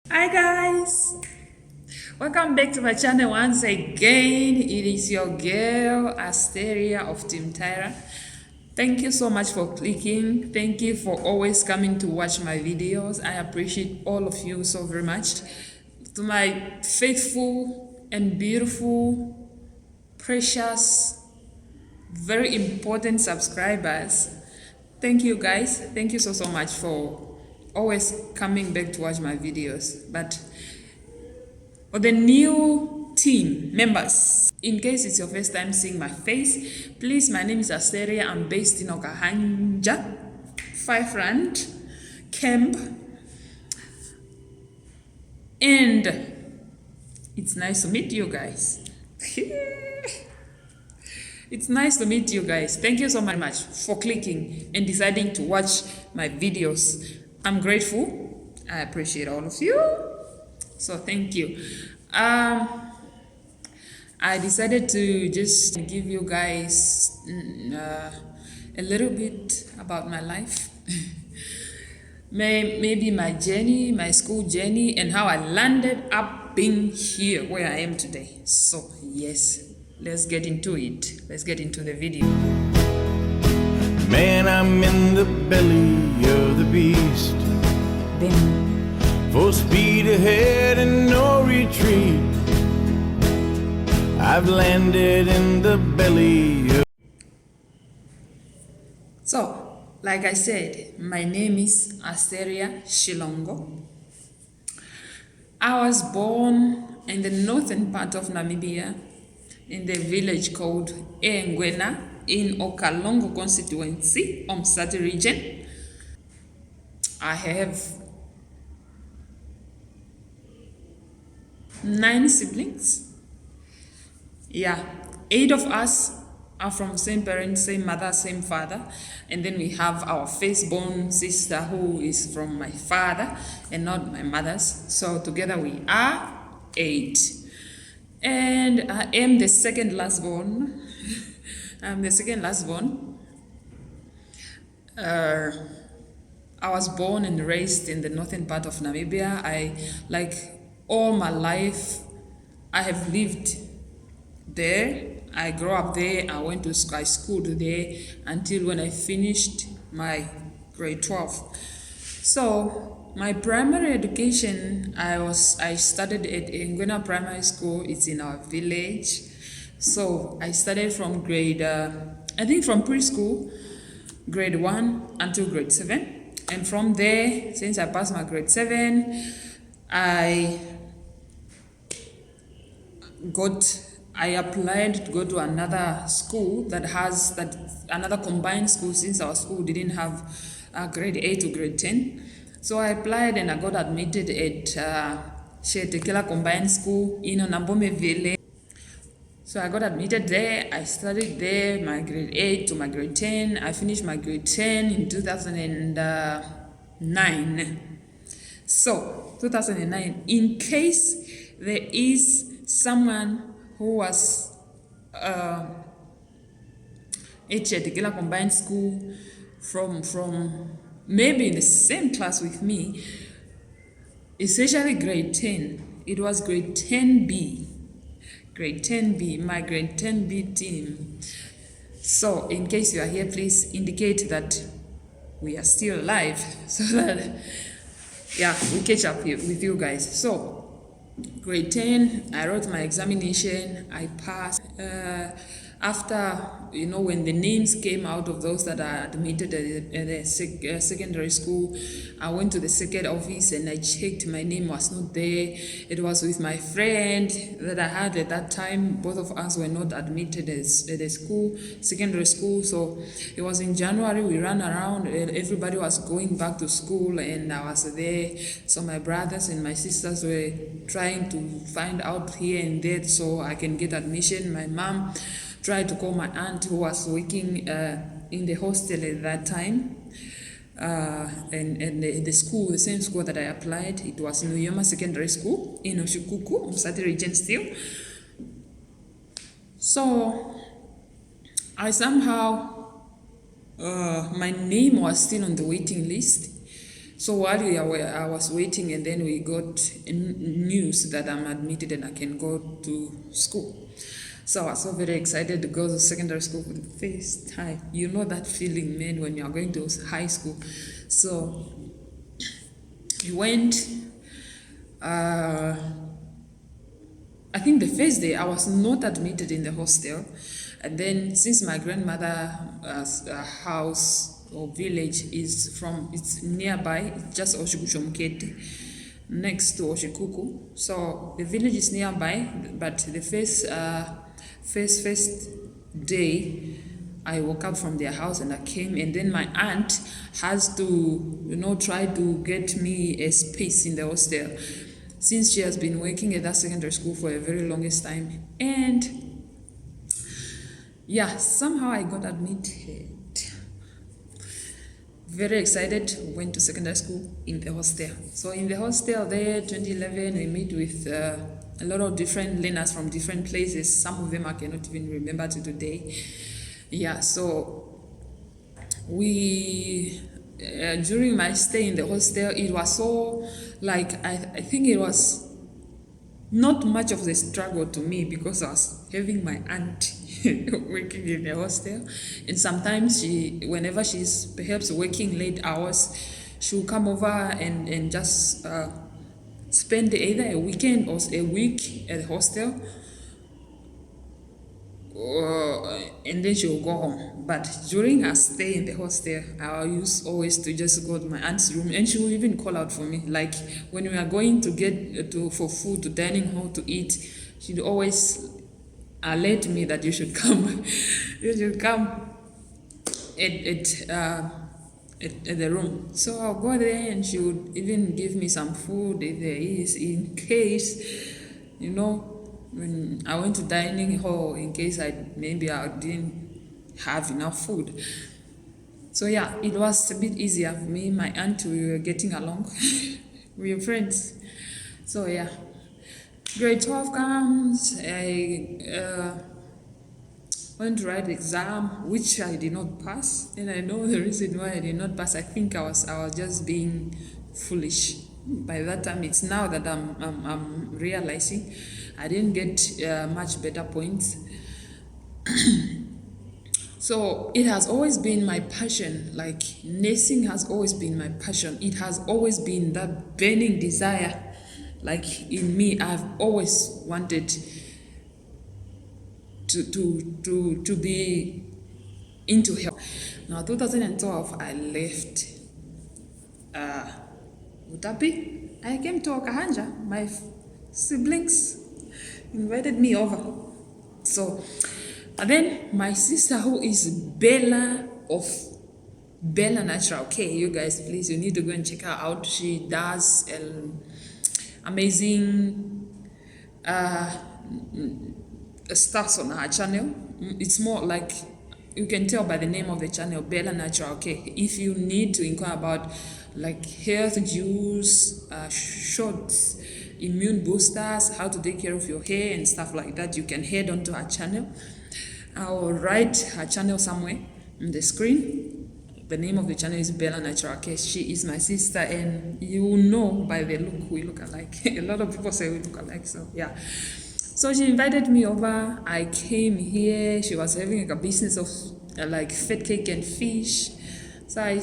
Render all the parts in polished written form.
Hi guys, welcome back to my channel once again. It is your girl Asteria of Team Tyra. Thank you so much for clicking. Thank you for always coming to watch my videos. I appreciate all of you so very much. To my faithful and beautiful, precious, very important subscribers, thank you guys. Thank you so much for always coming back to watch my videos. But for the new team members, in case it's your first time seeing my face, please, my name is Asteria. I'm based in Okahanja, 5 Rand Camp, and it's nice to meet you guys. It's nice to meet you guys. Thank you so much for clicking and deciding to watch my videos. I'm grateful. I appreciate all of you. So thank you. I decided to just give you guys a little bit about my life. Maybe my journey, my school journey, and how I landed up being here where I am today. So yes, let's get into it. Let's get into the video. Man, I'm in the belly of the beast. Full speed ahead and no retreat. I've landed in the belly of... So, like I said, my name is Asteria Shilongo. I was born in the northern part of Namibia, in the village called Engwena, in Okalongo constituency, Omsati region. I have 9 siblings. Yeah, 8 of us are from same parents, same mother, same father. And then we have our firstborn sister who is from my father and not my mother's. So together we are 8. And I am the second last born. I'm the second last born. I was born and raised in the northern part of Namibia. Like all my life, I have lived there. I grew up there. I went to school. I schooled there until when I finished my grade 12. So my primary education, I started at Ngwena Primary School. It's in our village. So I started from grade, I think from preschool, grade 1 until grade 7. And from there, since I passed my grade 7, I applied to go to another school another combined school, since our school didn't have grade 8 to grade 10. So I applied and I got admitted at Shetekela Combined School in Nambome Village. So I got admitted there. I studied there my grade 8 to my grade 10. I finished my grade 10 in 2009. So 2009, in case there is someone who was at Chetekela Combined School from maybe in the same class with me, especially grade 10. It was grade 10B. Grade 10B, my grade 10B team. So in case you are here, please indicate that we are still alive so that, yeah, we catch up with you guys. So grade 10, I wrote my examination, I passed. After, when the names came out of those that are admitted at the secondary school, I went to the second office and I checked. My name was not there. It was with my friend that I had at that time. Both of us were not admitted at the school, secondary school. So it was in January. We ran around. Everybody was going back to school and I was there. So my brothers and my sisters were trying to find out here and there so I can get admission. My mom tried to call my aunt who was working in the hostel at that time, and the school, the same school that I applied, it was Nuyoma Secondary School in Oshikuku, Umsati region still. So I somehow, my name was still on the waiting list. So while I was waiting, and then we got news that I'm admitted and I can go to school. So I was so very excited to go to secondary school for the first time. You know that feeling, man, when you are going to high school. So we went. I think the first day I was not admitted in the hostel, and then since my grandmother's house or village it's nearby, it's just Oshikuchomkete, next to Oshikuku. So the village is nearby, but the first day I woke up from their house and I came, and then my aunt has to try to get me a space in the hostel, since she has been working at that secondary school for a very longest time. And yeah, somehow I got admitted. Very excited, went to secondary school in the hostel. So in the hostel there, 2011, we meet with a lot of different learners from different places. Some of them I cannot even remember to today. Yeah, so we during my stay in the hostel, it was so like I think it was not much of the struggle to me, because I was having my aunt working in the hostel, and sometimes whenever she's perhaps working late hours, she'll come over and just spend either a weekend or a week at the hostel, and then she'll go home. But during her stay in the hostel, I used always to just go to my aunt's room, and she will even call out for me. Like when we are going to get for food to dining hall to eat, she'd always alert me that you should come, you should come at the room. So I'll go there, and she would even give me some food if there is, in case, when I went to dining hall, in case I didn't have enough food. So yeah, it was a bit easier for me. My aunt, we were getting along. We were friends. So yeah, grade 12 comes. I went to write the exam, which I did not pass, and I know the reason why I did not pass. I think I was just being foolish. By that time, it's now that I'm realizing I didn't get much better points. So it has always been my passion. Like nursing has always been my passion. It has always been that burning desire. Like in me, I've always wanted to be into health. Now, 2012, I left Utapi. I came to Okahanja. My siblings invited me over. So, and then my sister, who is Bella of Bella Natural, okay, you guys, please, you need to go and check her out. She does amazing stuff on her channel. It's more like, you can tell by the name of the channel, Bella Natural, okay. If you need to inquire about like health juice, shots, immune boosters, how to take care of your hair and stuff like that, you can head onto her channel. I'll write her channel somewhere on the screen. The name of the channel is Bella Natural Care. She is my sister, and you will know by the look we look alike. A lot of people say we look alike, so yeah. So she invited me over. I came here. She was having a business of like fat cake and fish. So I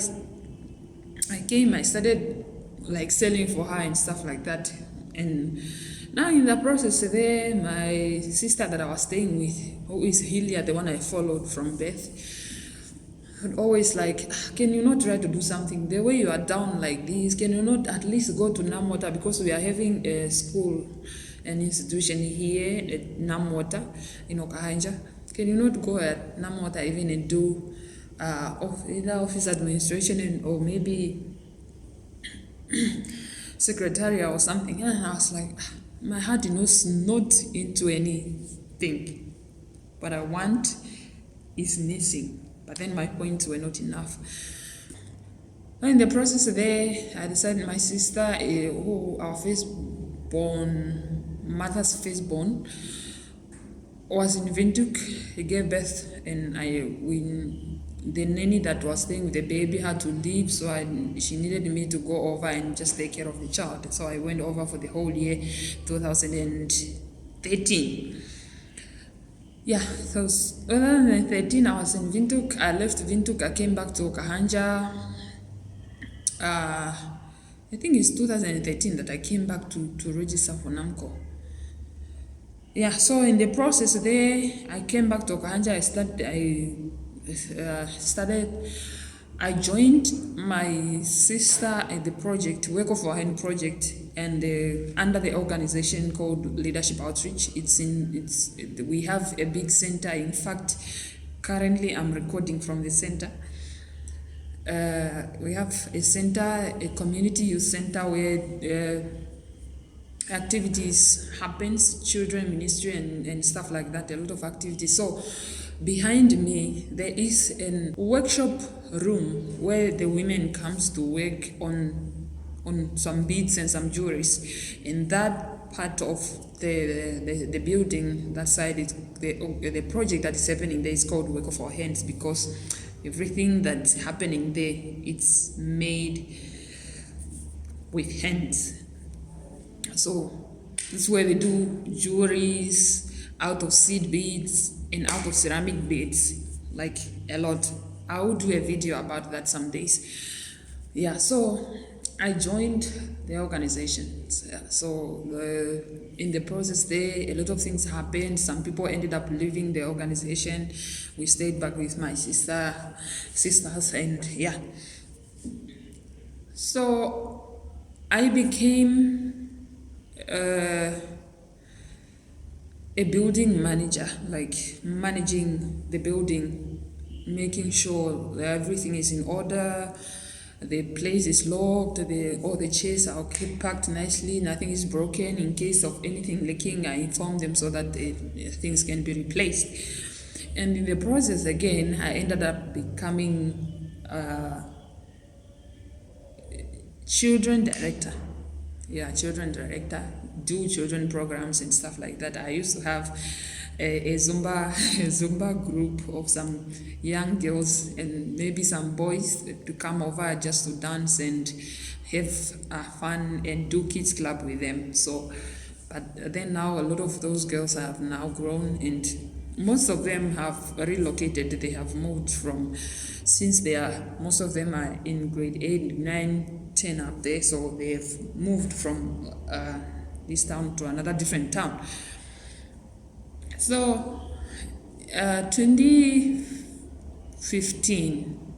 came. I started like selling for her and stuff like that. And now in the process there, my sister that I was staying with, who is Hilia, the one I followed from birth, would always like, can you not try to do something? The way you are down like this, can you not at least go to Namwater, because we are having a school, an institution here at Namwater in Okahanja. Can you not go at Namwater even and do either office administration or maybe secretariat or something? And I was like, my heart is not into anything. What I want is nursing. But then my points were not enough. In the process there, I decided my sister, our mother's firstborn, was in Windhoek. He gave birth, and we the nanny that was staying with the baby had to leave, so she needed me to go over and just take care of the child. So I went over for the whole year 2013. Yeah, so 2013 I was in Windhoek. I left Windhoek, I came back to Okahanja. I think it's 2013 that I came back to register for NAMCO. Yeah, so in the process there, I came back to Okahanja. I joined my sister at the project, Work of Our Hand project, and under the organization called Leadership Outreach. We have a big center. In fact, currently I'm recording from the center. We have a center, a community youth center where activities happens, children ministry and stuff like that, a lot of activities. So behind me there is a workshop room where the women comes to work on some beads and some jewelries. In that part of the building, that side is the project that is happening there is called Work of Our Hands, because everything that's happening there, it's made with hands. So this is where they do jewelries out of seed beads and out of ceramic beads, like a lot. I will do a video about that some days. Yeah, so I joined the organization. So in the process there, a lot of things happened. Some people ended up leaving the organization. We stayed back with my sisters, and yeah. So I became a building manager, like managing the building, making sure that everything is in order, the place is locked, all the chairs are kept packed nicely, nothing is broken. In case of anything leaking, I inform them so that things can be replaced. And in the process again, I ended up becoming children director. Yeah, children director, do children programs and stuff like that. I used to have a Zumba group of some young girls and maybe some boys to come over just to dance and have fun and do kids club with them. So, but then now a lot of those girls have now grown, and most of them have relocated. They have moved since most of them are in grade 8, 9, 10 up there, so they've moved from this town to another different town. So 2015,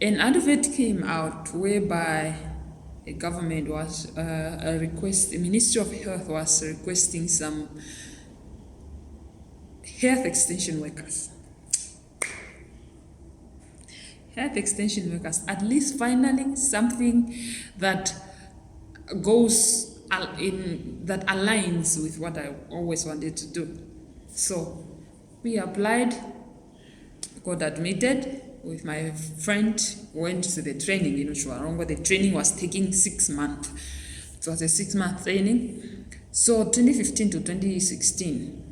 an advert came out whereby the government was the Ministry of Health was requesting some health extension workers. At least finally something that goes that aligns with what I always wanted to do. So we applied, got admitted with my friend, went to the training in Ushwarongo. The training was taking 6 months. It was a 6-month training. So 2015 to 2016,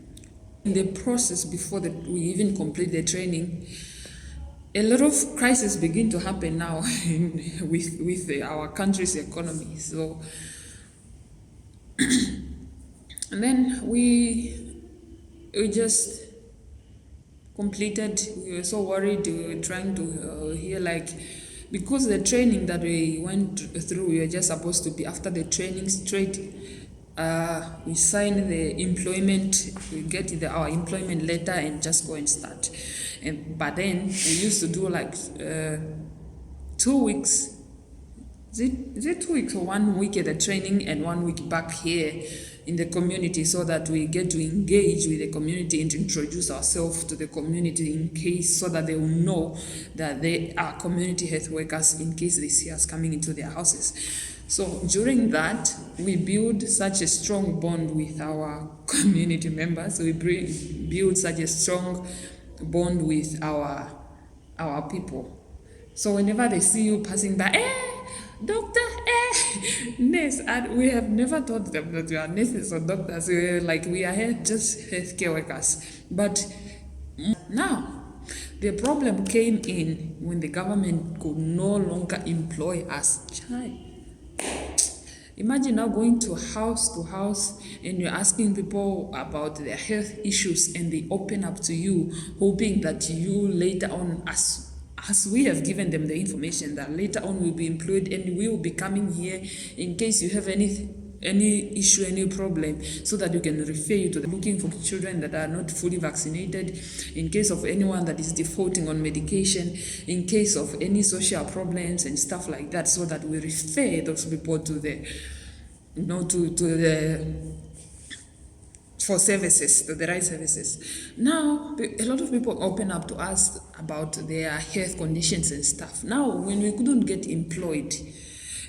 in the process before we even complete the training, a lot of crises begin to happen now with our country's economy. So, and then we just completed. We were so worried. We were trying to hear, like, because the training that we went through, we were just supposed to be after the training straight. We sign the employment, we get our employment letter and just go and start. But then we used to do like 2 weeks. Is it 2 weeks or 1 week at the training and 1 week back here in the community, so that we get to engage with the community and introduce ourselves to the community in case, so that they will know that they are community health workers in case they see us coming into their houses. So during that, we build such a strong bond with our community members. We build such a strong bond with our people. So whenever they see you passing by, doctor, nurse, and we have never taught them that we are nurses or doctors. We are here just healthcare workers. But now The problem came in when the government could no longer employ us. Chai. Imagine now going to house and you're asking people about their health issues and they open up to you, hoping that you later on, as we have given them the information, that later on will be employed and we will be coming here in case you have any issue, any problem, so that you can refer you to looking for children that are not fully vaccinated, in case of anyone that is defaulting on medication, in case of any social problems and stuff like that, so that we refer those people to the, to the for services, to the right services. Now, a lot of people open up to us about their health conditions and stuff. Now, when we couldn't get employed,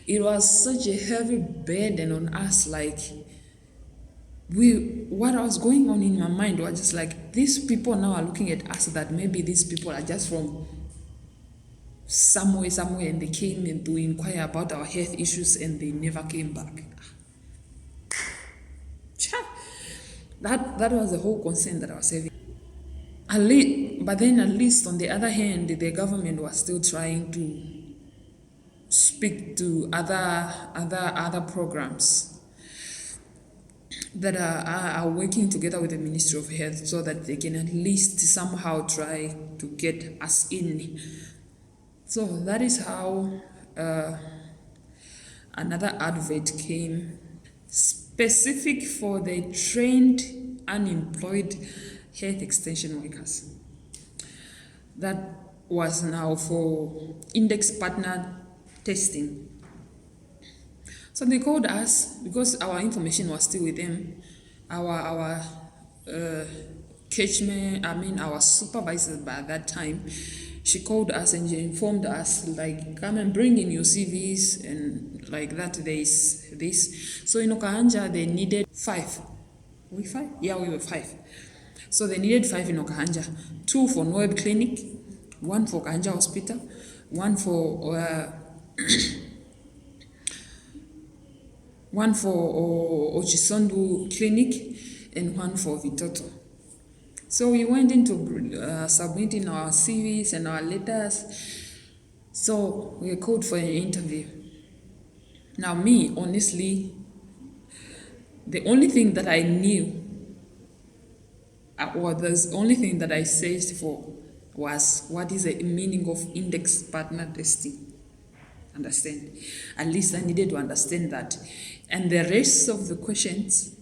it was such a heavy burden on us. Like, what was going on in my mind was just like, these people now are looking at us that maybe these people are just from somewhere, and they came in to inquire about our health issues and they never came back. That was the whole concern that I was having. But then at least on the other hand, the government was still trying to speak to other programs that are working together with the Ministry of Health, so that they can at least somehow try to get us in. So that is how another advert came, specific for the trained unemployed health extension workers. That was now for index partner testing. So they called us because our information was still with them. Our our supervisor by that time, she called us and she informed us, like, come and bring in your CVs and like that. There is this. So in Okahanja they needed 5. Were we 5? Yeah, we were 5. So they needed 5 in Okahanja. 2 for Noeb Clinic, 1 for Okahanja Hospital, 1 for one for Ochisondu Clinic, and 1 for Vitoto. So we went into submitting our CVs and our letters. So we were called for an interview. Now me, honestly, the only thing that I knew, or the only thing that I searched for, was what is the meaning of index partner testing. Understand? At least I needed to understand that. And the rest of the questions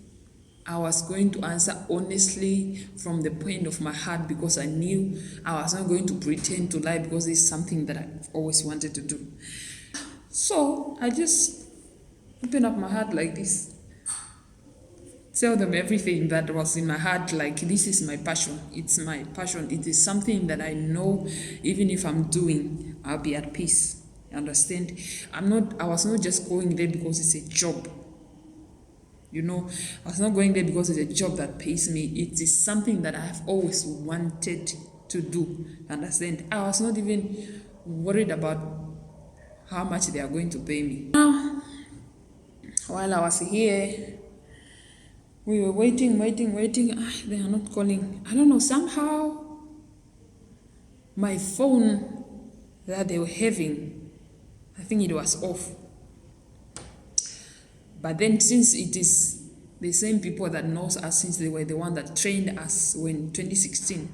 I was going to answer honestly from the point of my heart, because I knew I was not going to pretend to lie, because it's something that I've always wanted to do. So I just opened up my heart like this. Tell them everything that was in my heart, like, this is my passion. It's my passion. It is something that I know even if I'm doing, I'll be at peace. Understand? I was not just going there because it's a job. I was not going there because it's a job that pays me. It is something that I have always wanted to do. Understand? I was not even worried about how much they are going to pay me. Now, while I was here, we were waiting. They are not calling. I don't know, somehow my phone that they were having, I think it was off. But then, since it is the same people that knows us, since they were the one that trained us in 2016,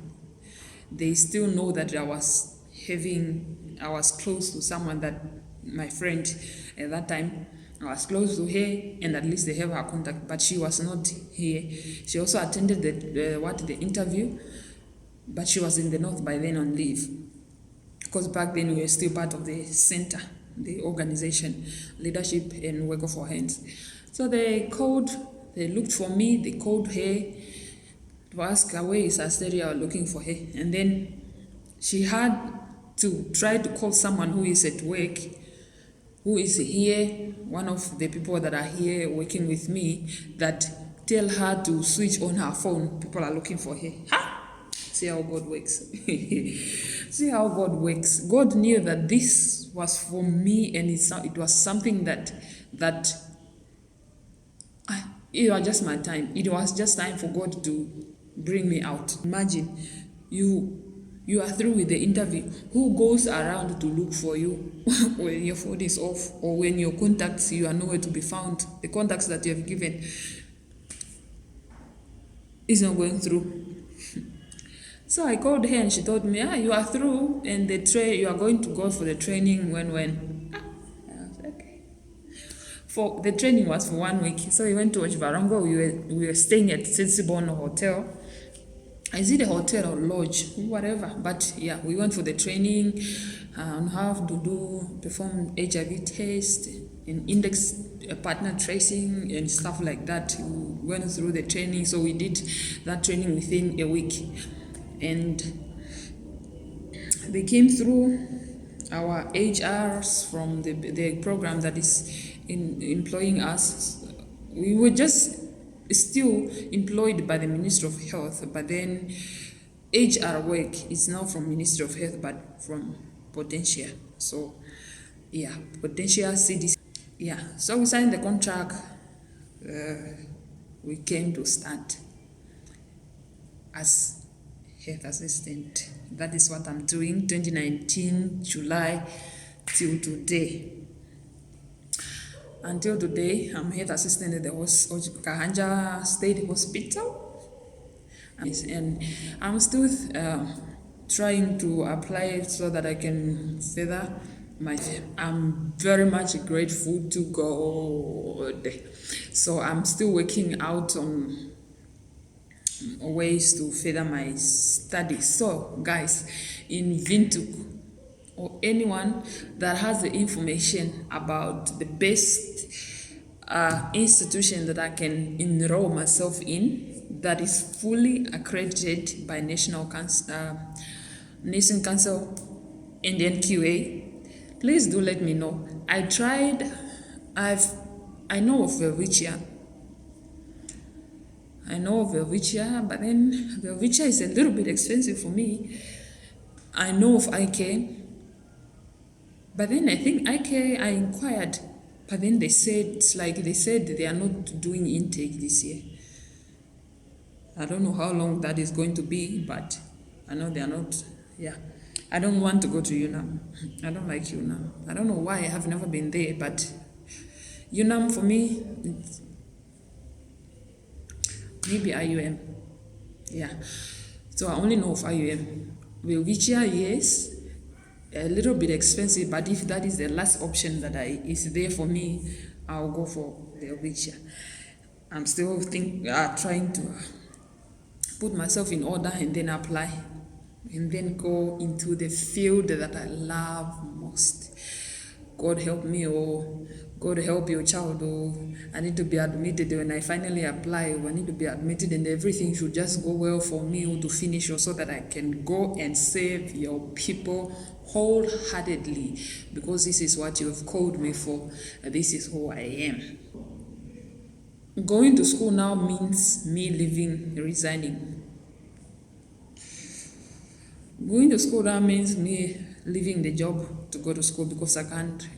they still know that I was close to someone, that my friend at that time, I was close to her, and at least they have her contact, but she was not here. She also attended the interview, but she was in the north by then on leave, because back then we were still part of the center, the organization, leadership and work of our hands. So they looked for me, they called her to ask her where is Asteria, looking for her. And then she had to try to call someone who is at work, who is here, one of the people that are here working with me, that tell her to switch on her phone. People are looking for her. See how God works. See how God works. God knew that this was for me, and it was something that it was just my time. It was just time for God to bring me out. Imagine you you are through with the interview. Who goes around to look for you when your phone is off, or when your contacts, you are nowhere to be found? The contacts that you have given is not going through. So I called her and she told me, you are through, and you are going to go for the training when. I was okay. For the training was for 1 week. So we went to Varango. We were staying at Sitsibon Hotel. Is it a hotel or lodge? Whatever. But yeah, we went for the training on how to perform HIV test and index partner tracing and stuff like that. We went through the training. So we did that training within a week. And they came through our HRs from the program that is employing us. We were just still employed by the Ministry of Health, but then HR work is now from Ministry of Health, but from Potentia. So yeah, Potentia CDC. Yeah, so we signed the contract. We came to start as health assistant. That is what I'm doing, 2019 July till today. Until today, I'm health assistant at the Kahanja State Hospital, and I'm still trying to apply so that I can further I'm very much grateful to God. So I'm still working out on ways to further my studies. So guys, in Windhoek, or anyone that has the information about the best institution that I can enroll myself in, that is fully accredited by Nation Council and NQA, please do let me know. I know of Velvicia. But then Velvicia is a little bit expensive for me. I know of IK, but then I think IK, I inquired, but then they said they are not doing intake this year. I don't know how long that is going to be, but I know they are not. Yeah, I don't want to go to UNAM. I don't like UNAM. I don't know why. I have never been there, but UNAM for me, it's maybe IUM. Yeah. So I only know of IUM. Velvicia, yes, a little bit expensive, but if that is the last option that is there for me, I'll go for Velvicia. I'm still trying to put myself in order and then apply and then go into the field that I love most. God help me, or God help your child, or I need to be admitted. When I finally apply, I need to be admitted, and everything should just go well for me, or to finish, or so that I can go and save your people wholeheartedly, because this is what you have called me for. This is who I am. Going to school now means me resigning. Going to school now means me leaving the job to go to school, because I can't.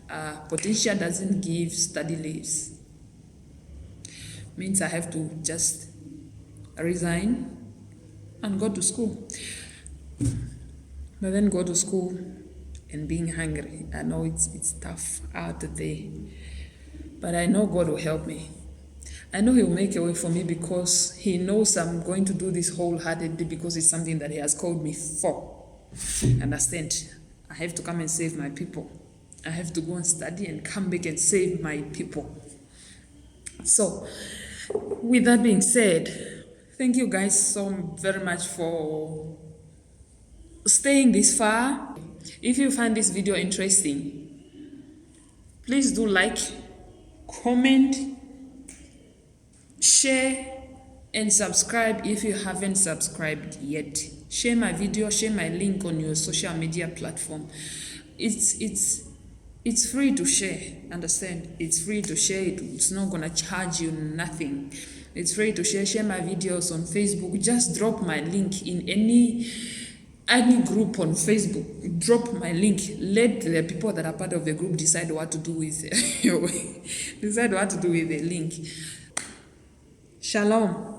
Potentia doesn't give study leaves. Means I have to just resign and go to school. But then go to school and being hungry. I know it's tough out there, but I know God will help me. I know He will make a way for me, because He knows I'm going to do this wholeheartedly, because it's something that He has called me for. Understand? I have to come and save my people. I have to go and study and come back and save my people. So, with that being said, thank you guys so very much for staying this far. If you find this video interesting, please do like, comment, share, and subscribe if you haven't subscribed yet. Share my video, share my link on your social media platform. It's free to share, understand? It's free to share. It's not gonna charge you nothing. It's free to share my videos on Facebook. Just drop my link in any group on Facebook. Drop my link. Let the people that are part of the group decide what to do with the link. Shalom.